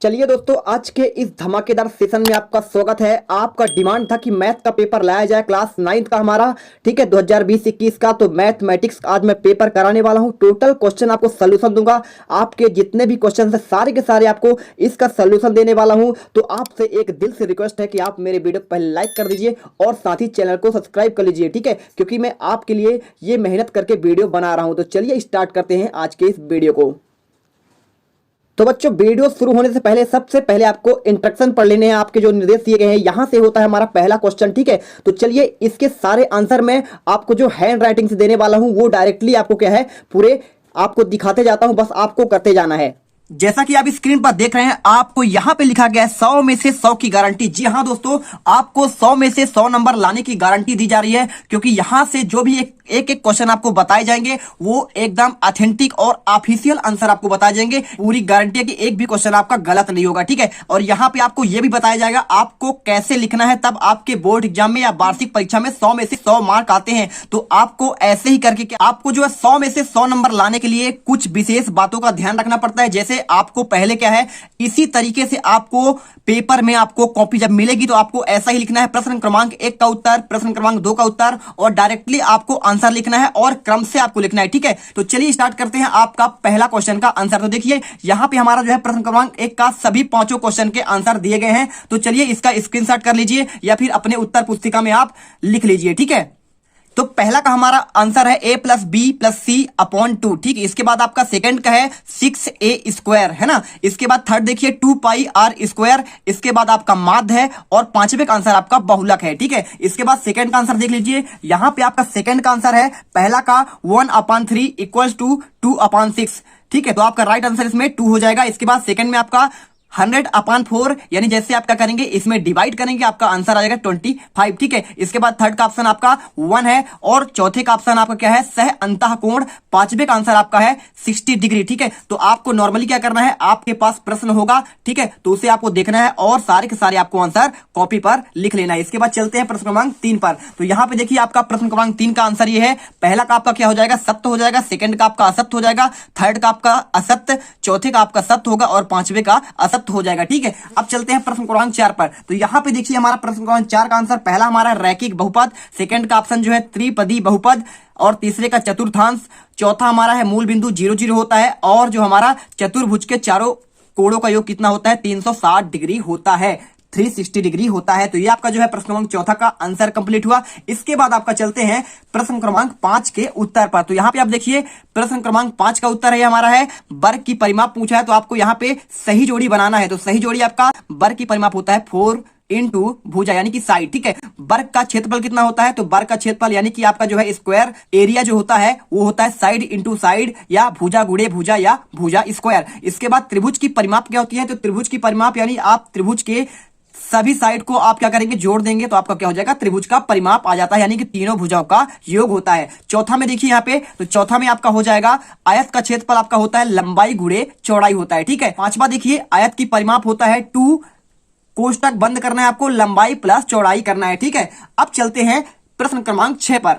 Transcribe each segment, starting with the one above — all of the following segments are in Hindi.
चलिए दोस्तों, आज के इस धमाकेदार सेशन में आपका स्वागत है। आपका डिमांड था कि मैथ का पेपर लाया जाए, क्लास 9th का हमारा, ठीक है, 2020-21 का। तो मैथमेटिक्स आज मैं पेपर कराने वाला हूं। टोटल क्वेश्चन आपको सोल्यूशन दूंगा। आपके जितने भी क्वेश्चन है सारे के सारे आपको इसका सोल्यूशन देने वाला हूं। तो आपसे एक दिल से रिक्वेस्ट है कि आप मेरे वीडियो को पहले लाइक कर दीजिए और साथ ही चैनल को सब्सक्राइब कर लीजिए, ठीक है, क्योंकि मैं आपके लिए ये मेहनत करके वीडियो बना रहा हूं। तो चलिए स्टार्ट करते हैं आज के इस वीडियो को। तो बच्चों, वीडियो शुरू होने से पहले सबसे पहले आपको इंस्ट्रक्शन पढ़ लेने हैं। आपके जो निर्देश दिए गए हैं, यहां से होता है हमारा पहला क्वेश्चन, ठीक है। तो चलिए इसके सारे आंसर मैं आपको जो हैंड राइटिंग से देने वाला हूं वो डायरेक्टली आपको क्या है पूरे आपको दिखाते जाता हूं, बस आपको करते जाना है। जैसा कि आप स्क्रीन पर देख रहे हैं, आपको यहां पे लिखा गया है 100 में से 100 की गारंटी। जी हां दोस्तों, आपको 100 में से 100 नंबर लाने की गारंटी दी जा रही है, क्योंकि यहां से जो भी एक क्वेश्चन आपको बताए जाएंगे वो एकदम ऑथेंटिक और ऑफिशियल आंसर आपको बताए जाएंगे। पूरी गारंटी है कि एक भी क्वेश्चन आपका गलत नहीं होगा, ठीक है। और यहां पे आपको यह भी बताया जाएगा आपको कैसे लिखना है, तब आपके बोर्ड एग्जाम में या वार्षिक परीक्षा में 100 में से 100 मार्क आते हैं। तो आपको ऐसे ही करके आपको जो है 100 में से 100 नंबर लाने के लिए कुछ विशेष बातों का ध्यान रखना पड़ता है। जैसे आपको पहले क्या है, इसी तरीके से आपको पेपर में आपको कॉपी जब मिलेगी तो आपको ऐसा ही लिखना है, प्रश्न क्रमांक 1 का उत्तर, प्रश्न क्रमांक 2 का उत्तर, और डायरेक्टली आपको आंसर लिखना है और क्रम से आपको लिखना है, ठीक है। तो चलिए स्टार्ट करते हैं आपका पहला क्वेश्चन का आंसर। तो देखिए यहां पे हमारा जो है प्रश्न क्रमांक 1 का सभी पांचों क्वेश्चन के आंसर दिए गए हैं। तो चलिए इसका स्क्रीनशॉट कर लीजिए या फिर अपने उत्तर पुस्तिका में आप लिख लीजिए, ठीक है। तो पहला का हमारा आंसर है a+b+c/2, ठीक है। इसके बाद आपका सेकंड का है 6a², है ना। इसके बाद थर्ड देखिए 2πr²। इसके बाद आपका माध्य है और पांचवें का आंसर आपका बहुलक है, ठीक है। इसके बाद सेकंड का आंसर देख लीजिए, यहां पे आपका सेकंड का आंसर है पहला का 1/3 = 2/6, ठीक है। तो आपका राइट आंसर इसमें 2 हो जाएगा। इसके बाद सेकंड में आपका 100/4, यानी जैसे आप क्या करेंगे इसमें डिवाइड करेंगे, आपका आंसर आ जाएगा 25, ठीक है। इसके बाद थर्ड का ऑप्शन आपका 1 है और चौथे का ऑप्शन आपका क्या है, सह अंतः कोण। पांचवें का आंसर आपका है 60 डिग्री, ठीक है। तो आपको नॉर्मली क्या करना है, आपके पास प्रश्न होगा, ठीक है, तो उसे आपको देखना है और सारे के सारे आपको आंसर कॉपी पर लिख लेना है। इसके बाद चलते हैं प्रश्न क्रमांक 3 पर। तो यहां पर देखिए आपका प्रश्न क्रमांक 3 का आंसर ये है, पहला का आपका क्या हो जाएगा, सत्य हो जाएगा, सेकंड का आपका असत्य हो जाएगा, थर्ड का आपका असत्य, चौथे का आपका सत्य होगा और पांचवें का असत्य हो जाएगा, ठीक है। अब चलते हैं प्रश्न क्रमांक 4 पर। तो यहां पे देखिए हमारा प्रश्न क्रमांक 4 का आंसर, पहला हमारा रैखिक बहुपद, सेकंड का ऑप्शन जो है त्रिपदी बहुपद, और तीसरे का चतुर्थांश, चौथा हमारा है मूल बिंदु 0 0 होता है, और जो हमारा चतुर्भुज के चारों कोणों का योग कितना होता है, 360 डिग्री होता है, 360 डिग्री होता है। तो ये आपका जो है प्रश्न क्रमांक चौथा का आंसर कंप्लीट हुआ। इसके बाद आपका चलते हैं प्रश्न क्रमांक 5 के उत्तर पर। तो यहां पे आप देखिए प्रश्न क्रमांक 5 का उत्तर है हमारा है वर्ग की परिमाप पूछा है, तो आपको यहां पे सही जोड़ी बनाना है। तो सही जोड़ी आपका वर्ग की परिमाप होता है 4 × भुजा, यानी कि साइड, ठीक है। वर्ग का क्षेत्रफल कितना होता है, तो वर्ग का क्षेत्रफल यानी कि आपका जो है स्क्वायर एरिया जो होता है वो होता है साइड × साइड, या भुजा गुणे भुजा, या भुजा स्क्वायर। इसके बाद त्रिभुज की परिमाप क्या होती है, तो त्रिभुज की परिमाप यानी आप त्रिभुज के सभी साइड को आप क्या करेंगे, जोड़ देंगे, तो आपका क्या हो जाएगा, त्रिभुज का परिमाप आ जाता है, यानी कि तीनों भुजाओं का योग होता है। चौथा में देखिए यहाँ पे, तो चौथा में आपका हो जाएगा आयत का क्षेत्रफल आपका होता है लंबाई गुणे चौड़ाई होता है, ठीक है। पांचवा देखिए आयत की परिमाप होता है 2, कोष्टक बंद करना है आपको, लंबाई प्लस चौड़ाई करना है, ठीक है। अब चलते हैं प्रश्न क्रमांक 6 पर।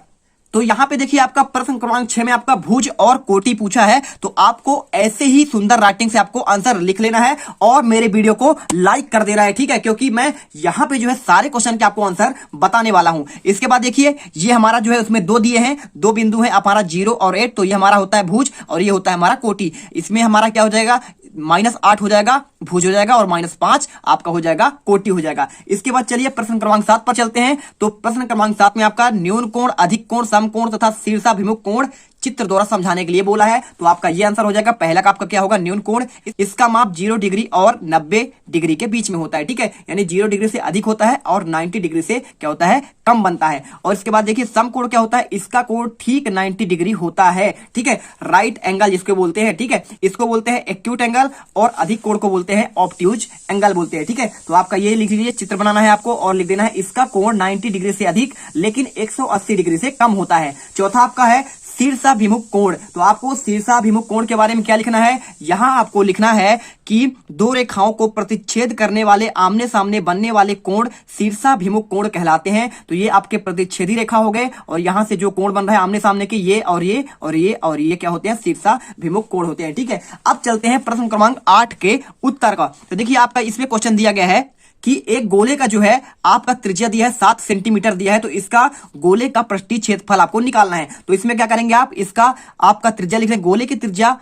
तो यहां पे देखिए आपका प्रश्न क्रमांक 6 में आपका भुज और कोटि पूछा है, तो आपको ऐसे ही सुंदर राइटिंग से आपको आंसर लिख लेना है और मेरे वीडियो को लाइक कर देना है, ठीक है, क्योंकि मैं यहां पे जो है सारे क्वेश्चन के आपको आंसर बताने वाला हूं। इसके बाद देखिए ये हमारा जो है उसमें 2 दिए हैं, 2 बिंदु है हमारा 0 और 8, तो ये हमारा होता है भुज और ये होता है हमारा कोटि। इसमें हमारा क्या हो जाएगा, -8 हो जाएगा, भुज हो जाएगा, और -5 आपका हो जाएगा कोटि हो जाएगा। इसके बाद चलिए प्रश्न क्रमांक 7 पर चलते हैं। तो प्रश्न क्रमांक 7 में आपका न्यून कोण, अधिक कोण, समकोण तथा शीर्षाभिमुख कोण चित्र द्वारा समझाने के लिए बोला है, तो आपका ये आंसर हो जाएगा। पहला का आपका क्या होगा, न्यून कोण, इसका माप 0 डिग्री और 90 डिग्री के बीच में होता है, ठीक है, यानी 0 डिग्री से अधिक होता है और 90 डिग्री से क्या होता है, कम बनता है। और इसके बाद देखिए समकोण क्या होता है, इसका कोण ठीक 90 डिग्री होता है, ठीक है। राइट एंगल जिसको बोलते हैं, ठीक है, इसको बोलते हैं एक्यूट एंगल, और अधिक कोण को बोलते हैं ऑब्ट्यूज एंगल बोलते हैं, ठीक है। तो आपका ये लिख लीजिए, चित्र बनाना है आपको और लिख देना है इसका कोण 90 डिग्री से अधिक लेकिन 180 डिग्री से कम होता है। चौथा आपका है शीर्षाभिमुख कोण। तो आपको शीर्षाभिमुख कोण के बारे में क्या लिखना है, यहां आपको लिखना है कि दो रेखाओं को प्रतिच्छेद करने वाले आमने सामने बनने वाले कोण शीर्षाभिमुख कोण कहलाते हैं। तो ये आपके प्रतिच्छेदी रेखा हो गए और यहां से जो कोण बन रहा है आमने सामने के, ये और ये और ये और ये क्या होते हैं, शीर्षाभिमुख कोण होते हैं। ठीक है, अब चलते हैं प्रश्न क्रमांक 8 के उत्तर का। तो देखिए आपका इसमें क्वेश्चन दिया गया है कि एक गोले का जो है आपका त्रिज्या दिया है 7 सेंटीमीटर दिया है, तो इसका गोले का पृष्ठीय क्षेत्रफल आपको निकालना है। तो इसमें क्या करेंगे आप, इसका आपका त्रिज्या लिख लें, गोले की त्रिज्या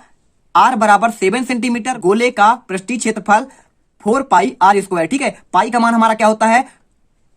r बराबर 7 सेंटीमीटर, गोले का पृष्ठीय क्षेत्रफल 4 पाई r स्क्वायर। ठीक है, पाई का मान हमारा क्या होता है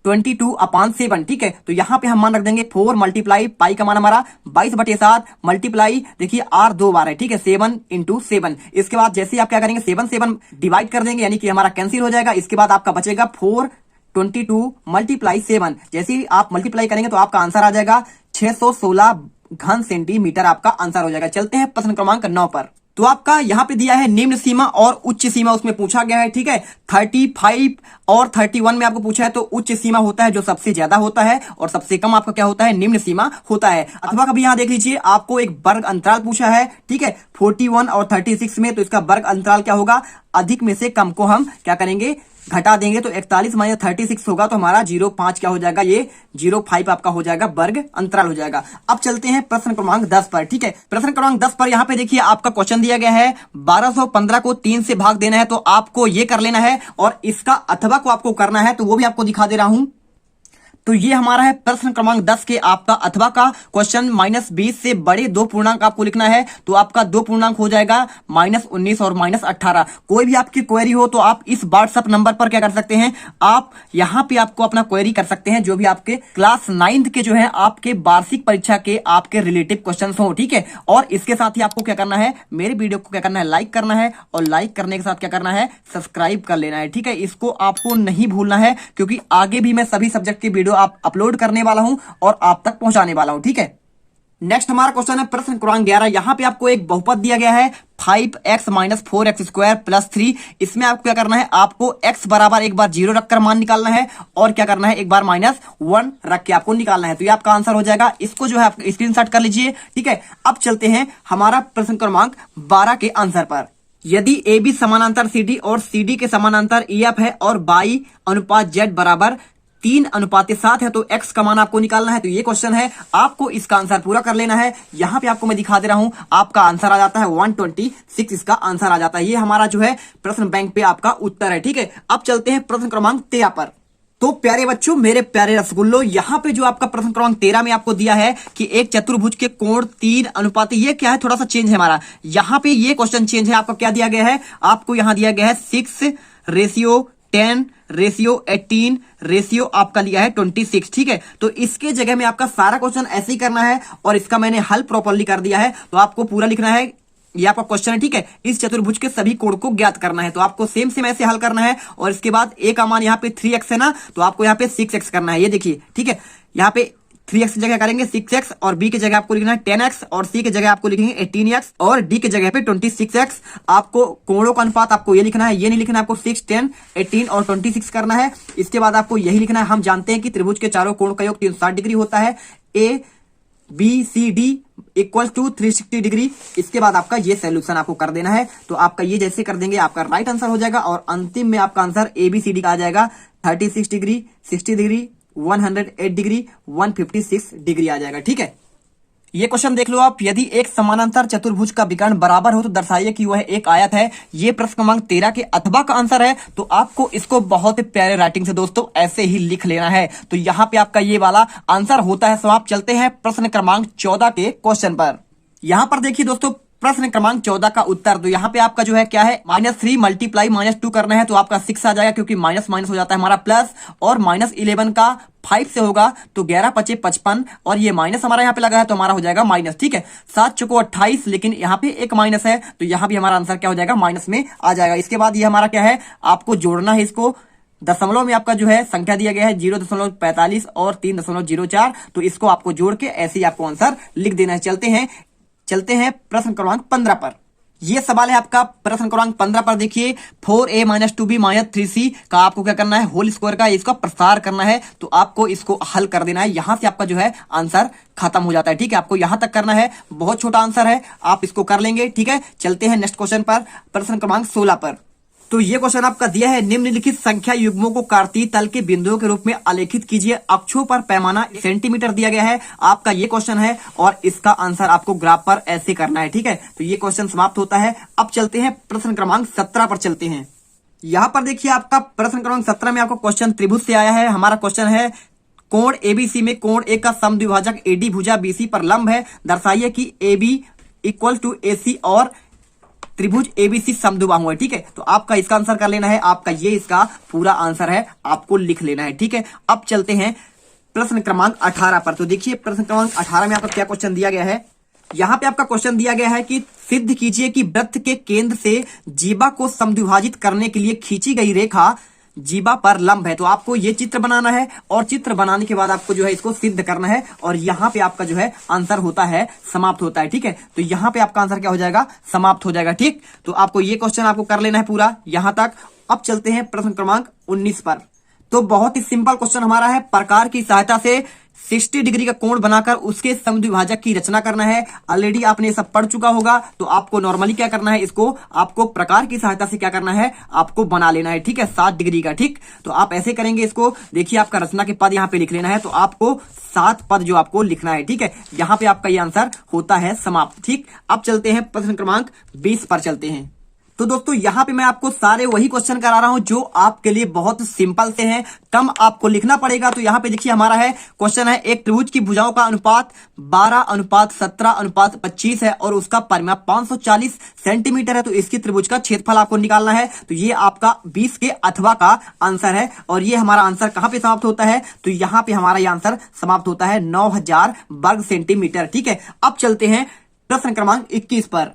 22/7। ठीक है, तो यहां पे हम मान रख देंगे 4 मल्टीप्लाई पाई का मान हमारा 22/7 मल्टीप्लाई, देखिए r 2 बार है। ठीक है, 7 × 7। इसके बाद जैसे आप क्या करेंगे 7 डिवाइड कर देंगे, यानी कि हमारा कैंसिल हो जाएगा। इसके बाद आपका बचेगा 422 मल्टीप्लाई 7। जैसे ही आप मल्टीप्लाई करेंगे तो आपका आंसर आ जाएगा 616 घन सेंटीमीटर, आपका आंसर हो जाएगा। चलते हैं प्रश्न क्रमांक 9 पर। तो आपका यहां पे दिया है निम्न सीमा और उच्च सीमा, उसमें पूछा गया है। ठीक है, 35 और 31 में आपको पूछा है। तो उच्च सीमा होता है जो सबसे ज्यादा होता है और सबसे कम आपका क्या होता है, निम्न सीमा होता है। अथवा कभी यहां देख लीजिए आपको एक वर्ग अंतराल पूछा है। ठीक है, 41 और 36 में, तो इसका वर्ग अंतराल क्या होगा, अधिक में से कम को हम क्या करेंगे, घटा देंगे। तो 41 - 36 होगा, तो हमारा 0.5 क्या हो जाएगा, ये 0.5 आपका हो जाएगा, वर्ग अंतराल हो जाएगा। अब चलते हैं प्रश्न क्रमांक 10 पर। ठीक है, प्रश्न क्रमांक 10 पर यहाँ पे देखिए आपका क्वेश्चन दिया गया है 1215 को 3 से भाग देना है। तो आपको ये कर लेना है और इसका अथवा को आपको करना है, तो वो भी आपको दिखा दे रहा हूं। तो ये हमारा है प्रश्न क्रमांक 10 के आपका अथवा का क्वेश्चन। -20 से बड़े दो पूर्णांक आपको लिखना है। तो आपका दो पूर्णांक हो जाएगा -19 और -18। कोई भी आपकी क्वेरी हो तो आप इस व्हाट्सएप नंबर पर क्या कर सकते हैं, आप यहां पे आपको अपना क्वेरी कर सकते हैं, जो भी आपके क्लास 9th के जो है आपके वार्षिक परीक्षा के आपके रिलेटिव क्वेश्चन हो। ठीक है, और इसके साथ ही आपको क्या करना है, मेरे वीडियो को क्या करना है, लाइक करना है और लाइक करने के साथ क्या करना है, सब्सक्राइब कर लेना है। ठीक है, इसको आपको नहीं भूलना है, क्योंकि आगे भी मैं सभी सब्जेक्ट के वीडियो आप अपलोड करने वाला हूं और आप तक पहुंचाने वाला हूं। ठीक है, नेक्स्ट हमारा क्वेश्चन है प्रश्न क्रमांक 11। यहां पे आपको एक बहुपद दिया गया है 5x - 4x² + 3। इसमें आपको क्या करना है, आपको x बराबर एक बार 0 रखकर मान निकालना है और क्या करना है, एक बार -1 रख के आपको निकालना है। तो ये आपका आंसर हो जाएगा। इसको जो है आप स्क्रीनशॉट कर लीजिए। ठीक है, अब चलते हैं हमारा प्रश्न क्रमांक 12 के आंसर पर। यदि AB समानांतर CD और CD के समानांतर EF है और y अनुपात Z बराबर 3:7 है, तो x का मान आपको निकालना है। तो ये क्वेश्चन है, आपको इसका आंसर पूरा कर लेना है। यहां पे आपको मैं दिखा दे रहा हूं, आपका आंसर आ जाता है 126, इसका आंसर आ जाता है। ये हमारा जो है प्रश्न बैंक पे आपका उत्तर है। ठीक है, अब चलते हैं प्रश्न क्रमांक 13 पर। तो प्यारे बच्चों, मेरे प्यारे रसगुल्लो, यहाँ पे जो आपका प्रश्न क्रमांक 13 में आपको दिया है कि एक चतुर्भुज के कोण 3:, ये क्या है, थोड़ा सा चेंज है हमारा। यहाँ पे ये क्वेश्चन चेंज है। आपका क्या दिया गया है, आपको यहाँ दिया गया है 6:10:18 आपका लिया है 26। ठीक है, तो इसके जगह में आपका सारा क्वेश्चन ऐसे ही करना है और इसका मैंने हल प्रॉपरली कर दिया है। तो आपको पूरा लिखना है, ये आपका क्वेश्चन है। ठीक है, इस चतुर्भुज के सभी कोण को ज्ञात करना है। तो आपको सेम ऐसे हल करना है और इसके बाद a का मान यहाँ पे 3x है ना, तो आपको यहाँ पे 6x करना है। ये देखिए, ठीक है, यहाँ पे 3x की जगह करेंगे 6x और b की जगह आपको लिखना है 10x और c की जगह आपको लिखेंगे 18x और d की जगह पे 26x। आपको कोणों का अनुपात आपको ये लिखना है, ये नहीं लिखना है आपको 6, 10, 18 और 26 करना है। इसके बाद आपको यही लिखना है, हम जानते हैं कि त्रिभुज के चारों कोण का योग 360 डिग्री होता है। ABCD = 360 degree. इसके बाद आपका ये सोल्यूशन आपको कर देना है। तो आपका ये जैसे कर देंगे आपका राइट आंसर हो जाएगा और अंतिम में आपका आंसर ABCD का आ जाएगा 36 डिग्री, 60 डिग्री, 108 डिग्री, 156 डिग्री आ जाएगा। ठीक है, ये क्वेश्चन देख लो आप। यदि एक समानांतर चतुर्भुज का विकर्ण बराबर हो तो दर्शाइए कि वह एक आयत है। ये प्रश्न क्रमांक 13 के अथवा का आंसर है। तो आपको इसको बहुत ही प्यारे राइटिंग से दोस्तों ऐसे ही लिख लेना है। तो यहाँ पे आपका ये वाला आंसर होता है। समाप्त। चलते हैं प्रश्न क्रमांक 14 के क्वेश्चन पर। यहाँ पर देखिए दोस्तों, प्रश्न क्रमांक 14 का उत्तर। तो यहाँ पे आपका जो है क्या है, -3 मल्टीप्लाई -2 करना है। तो आपका 6 आ जाएगा, क्योंकि माइनस माइनस हो जाता है हमारा प्लस, और -11 का 5 से होगा तो 11 × 5 = 55 और ये माइनस हमारा यहाँ पे लगा है तो हमारा हो जाएगा माइनस। ठीक है, 7 × 28, लेकिन यहाँ पे एक माइनस है तो यहाँ भी हमारा आंसर क्या हो जाएगा, माइनस में आ जाएगा। इसके बाद ये हमारा क्या है, आपको जोड़ना है इसको। दशमलव में आपका जो है संख्या दिया गया है 0.45 और 3.04, तो इसको आपको जोड़ के ऐसे ही आपको आंसर लिख देना है। चलते हैं प्रश्न क्रमांक 15 पर। ये सवाल है आपका प्रश्न क्रमांक 15 पर। देखिए 4a minus 2b minus 3c का आपको क्या करना है, होल स्क्वायर का इसका प्रसार करना है। तो आपको इसको हल कर देना है, यहां से आपका जो है आंसर खत्म हो जाता है। ठीक है, आपको यहां तक करना है, बहुत छोटा आंसर है, आप इसको कर लेंगे। ठीक है, चलते हैं नेक्स्ट क्वेश्चन पर, प्रश्न क्रमांक 16 पर। तो ये क्वेश्चन आपका दिया है, निम्नलिखित संख्या युग्मों को कार्तीय तल के बिंदुओं के रूप में आलेखित कीजिए। अक्षों पर पैमाना सेंटीमीटर दिया गया है, आपका ये क्वेश्चन है और इसका आंसर आपको ग्राफ पर ऐसे करना है। ठीक है, तो ये क्वेश्चन समाप्त होता है। अब चलते हैं प्रश्न क्रमांक 17 पर चलते हैं। यहां पर देखिए आपका प्रश्न क्रमांक 17 में आपको क्वेश्चन त्रिभुज से आया है। हमारा क्वेश्चन है, कोण एबीसी में कोण ए का समद्विभाजक एडी भुजा बीसी पर लंब है, दर्शाइए कि एबी इक्वल टू एसी और त्रिभुज एबीसी समद्विबाहु है। ठीक है, तो आपका इसका आंसर कर लेना है, आपका ये इसका पूरा आंसर है, आपको लिख लेना है। ठीक है, अब चलते हैं प्रश्न क्रमांक 18 पर। तो देखिए प्रश्न क्रमांक 18 में आपका क्या क्वेश्चन दिया गया है। यहां पे आपका क्वेश्चन दिया गया है कि सिद्ध कीजिए कि वृत्त के केंद्र से जीवा को समद्विभाजित करने के लिए खींची गई रेखा जीवा पर लंब है। तो आपको ये चित्र बनाना है और चित्र बनाने के बाद आपको जो है इसको सिद्ध करना है और यहाँ पे आपका जो है आंसर होता है, समाप्त होता है। ठीक है, तो यहाँ पे आपका आंसर क्या हो जाएगा, समाप्त हो जाएगा। ठीक, तो आपको ये क्वेश्चन आपको कर लेना है पूरा यहां तक। अब चलते हैं प्रश्न क्रमांक 19 पर। तो बहुत ही सिंपल क्वेश्चन हमारा है, प्रकार की सहायता से 60 डिग्री का कोण बनाकर उसके समद्विभाजक की रचना करना है। ऑलरेडी आपने सब पढ़ चुका होगा, तो आपको नॉर्मली क्या करना है, इसको आपको प्रकार की सहायता से क्या करना है, आपको बना लेना है। ठीक है, 60 डिग्री का। ठीक, तो आप ऐसे करेंगे इसको, देखिए आपका रचना के पद यहाँ पे लिख लेना है, तो आपको 7 पद जो आपको लिखना है। ठीक है, यहाँ पे आपका ये आंसर होता है समाप्त। ठीक, अब चलते हैं प्रश्न क्रमांक 20 पर चलते हैं। तो दोस्तों यहाँ पे मैं आपको सारे वही क्वेश्चन करा रहा हूं जो आपके लिए बहुत सिंपल से हैं, कम आपको लिखना पड़ेगा। तो यहाँ पे देखिए हमारा है क्वेश्चन है, एक त्रिभुज की भुजाओं का अनुपात 12:17:25 है और उसका परिमाप 540 सेंटीमीटर है। तो इसकी त्रिभुज का क्षेत्रफल आपको निकालना है। तो ये आपका 20 के अथवा का आंसर है और ये हमारा आंसर कहां पे समाप्त होता है, तो यहाँ पे हमारा ये आंसर समाप्त होता है 9000 वर्ग सेंटीमीटर। ठीक है, अब चलते हैं प्रश्न क्रमांक 21 पर।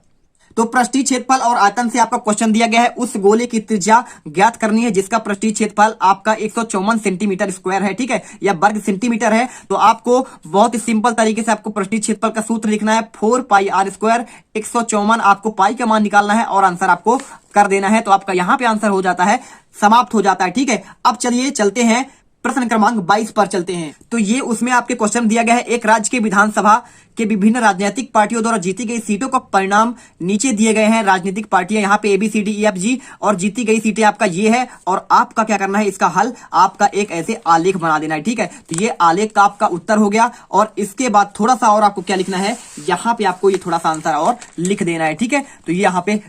तो पृष्ठीय क्षेत्रफल और आयतन से आपका क्वेश्चन दिया गया है, उस गोले की त्रिज्या ज्ञात करनी है जिसका पृष्ठीय क्षेत्रफल आपका 154 सेंटीमीटर स्क्वायर है। ठीक है, या वर्ग सेंटीमीटर है। तो आपको बहुत ही सिंपल तरीके से आपको पृष्ठीय क्षेत्रफल का सूत्र लिखना है, 4πr²। 154 आपको पाई का मान निकालना है और आंसर आपको कर देना है। तो आपका यहां पर आंसर हो जाता है, समाप्त हो जाता है। ठीक है, अब चलिए चलते हैं प्रश्न क्रमांक 22 पर चलते हैं। तो ये उसमें आपके क्वेश्चन दिया गया है, एक राज्य के विधानसभा के विभिन्न राजनीतिक पार्टियों द्वारा जीती गई सीटों का परिणाम नीचे दिए गए हैं। राजनीतिक पार्टियां यहाँ पे ABCDEFG और जीती गई सीटें आपका ये है और आपका क्या करना है, इसका हल आपका एक ऐसे आलेख बना देना है। ठीक है, तो ये आलेख का आपका उत्तर हो गया और इसके बाद थोड़ा सा और आपको क्या लिखना है, यहाँ पे आपको ये थोड़ा सा आंसर और लिख देना है। ठीक है, तो ये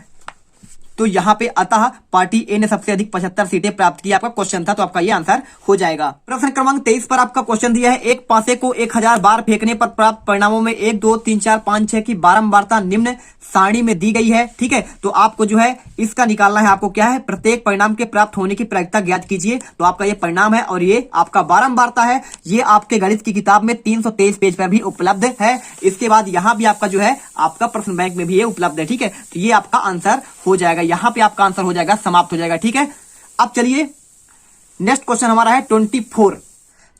यहाँ पे अतः पार्टी ए ने सबसे अधिक 75 सीटें प्राप्त की, आपका क्वेश्चन था, तो आपका ये आंसर हो जाएगा। प्रश्न क्रमांक 23 पर आपका क्वेश्चन दिया है, एक पासे को 1000 बार फेंकने पर प्राप्त परिणामों में 1 2 3 4 5 6 की बारंबारता निम्न सारणी में दी गई है। ठीक है, तो आपको जो है इसका निकालना है, आपको क्या है, प्रत्येक परिणाम के प्राप्त होने की प्रायिकता ज्ञात कीजिए। तो आपका ये परिणाम है और ये आपका बारंबारता है। ये आपके गणित की किताब में 323 पेज पर भी उपलब्ध है। इसके बाद यहाँ भी आपका जो है आपका प्रश्न बैंक में भी ये उपलब्ध है। ठीक है, तो ये आपका आंसर हो जाएगा, यहाँ पे आपका आंसर हो जाएगा, समाप्त हो जाएगा। ठीक है, अब चलिए नेक्स्ट क्वेश्चन हमारा है 24।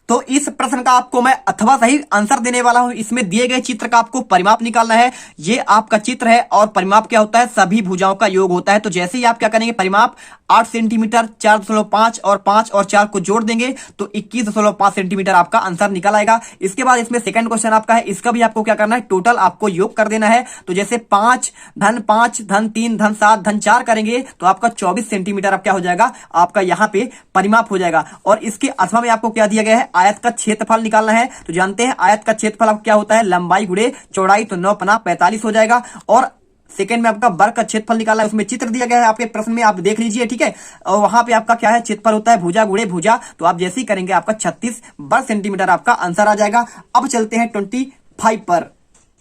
तो इस प्रश्न का आपको मैं अथवा सही आंसर देने वाला हूं। इसमें दिए गए चित्र का आपको परिमाप निकालना है। ये आपका चित्र है और परिमाप क्या होता है, सभी भुजाओं का योग होता है। तो जैसे ही आप क्या करेंगे, परिमाप 8 सेंटीमीटर 4.5 और 5 और 4 को जोड़ देंगे तो 21.5 सेंटीमीटर आपका आंसर निकल आएगा। इसके बाद इसमें सेकंड क्वेश्चन आपका है, इसका भी आपको क्या करना है, टोटल आपको योग कर देना है। तो जैसे 5 धन 5 धन 3 धन 7 धन 4 करेंगे तो आपका 24 सेंटीमीटर आप क्या हो जाएगा, आपका यहाँ पे परिमाप हो जाएगा। और इसके अथवा में आपको क्या दिया गया है, आयत का क्षेत्रफल निकालना है। तो जानते हैं आयत का क्षेत्रफल आपको क्या होता है, लंबाई गुणे चौड़ाई, तो 9 पना 45 हो जाएगा। और सेकंड में आपका वर्ग का क्षेत्रफल निकाला है, उसमें चित्र दिया गया है आपके प्रश्न में, आप देख लीजिए। ठीक है, और वहां पे आपका क्या है, क्षेत्रफल होता है भुजा गुणे भुजा। तो आप जैसे ही करेंगे आपका 36 वर्ग सेंटीमीटर आपका आंसर आ जाएगा। अब चलते हैं 25 पर।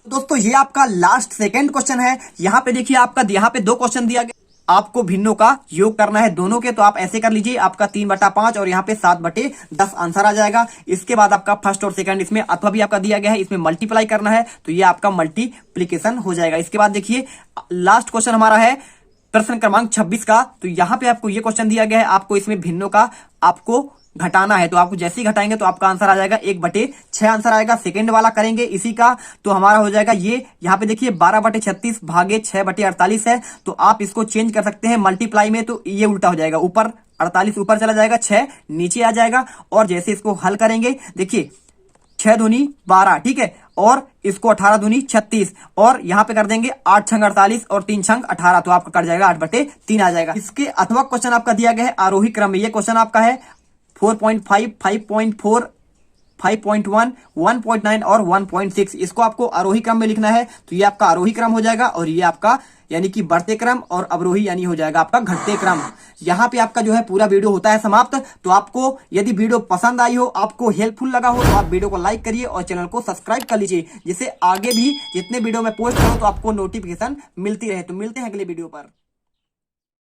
दोस्तों ये आपका लास्ट सेकंड क्वेश्चन है। यहाँ पे देखिए आपका यहाँ पे 2 क्वेश्चन दिया गया, आपको भिन्नों का योग करना है दोनों के। तो आप ऐसे कर लीजिए, आपका 3/5 और यहाँ पे 7/10 आंसर आ जाएगा। इसके बाद आपका फर्स्ट और सेकंड इसमें अथवा भी आपका दिया गया है, इसमें मल्टीप्लाई करना है, तो ये आपका मल्टीप्लीकेशन हो जाएगा। इसके बाद देखिए लास्ट क्वेश्चन हमारा है प्रश्न क्रमांक 26 का। तो यहाँ पे आपको ये क्वेश्चन दिया गया है, आपको इसमें भिन्नों का आपको घटाना है। तो आपको जैसे ही घटाएंगे तो आपका आंसर आ जाएगा 1/6 आंसर आएगा। सेकंड वाला करेंगे इसी का, तो हमारा हो जाएगा ये, यहाँ पे देखिए 12/36 भागे 6/48 है। तो आप इसको चेंज कर सकते हैं मल्टीप्लाई में, तो ये उल्टा हो जाएगा, ऊपर 48 ऊपर चला जाएगा, 6 नीचे आ जाएगा। और जैसे इसको हल करेंगे देखिए 6 दूनी 12, ठीक है, और इसको 18 दूनी 36, और यहां पे कर देंगे 8 छंग 48 और 3 छंग 18, तो आपका कट जाएगा 8/3 आ जाएगा। इसके अथवा क्वेश्चन आपका दिया गया है आरोही क्रम में। ये क्वेश्चन आपका है 4.5, 5.4, 5.1, 1.9 और 1.6। इसको आपको आरोही क्रम में लिखना है, तो ये आपका आरोही क्रम हो जाएगा, और ये आपका यानी कि बढ़ते क्रम, और अवरोही यानी हो जाएगा आपका घटते क्रम। यहाँ पे आपका जो है पूरा वीडियो होता है समाप्त। तो आपको यदि वीडियो पसंद आई हो, आपको हेल्पफुल लगा हो, तो आप वीडियो को लाइक करिए और चैनल को सब्सक्राइब कर लीजिए, जिससे आगे भी जितने वीडियो में पोस्ट करूं तो आपको नोटिफिकेशन मिलती रहे। तो मिलते हैं अगले वीडियो पर।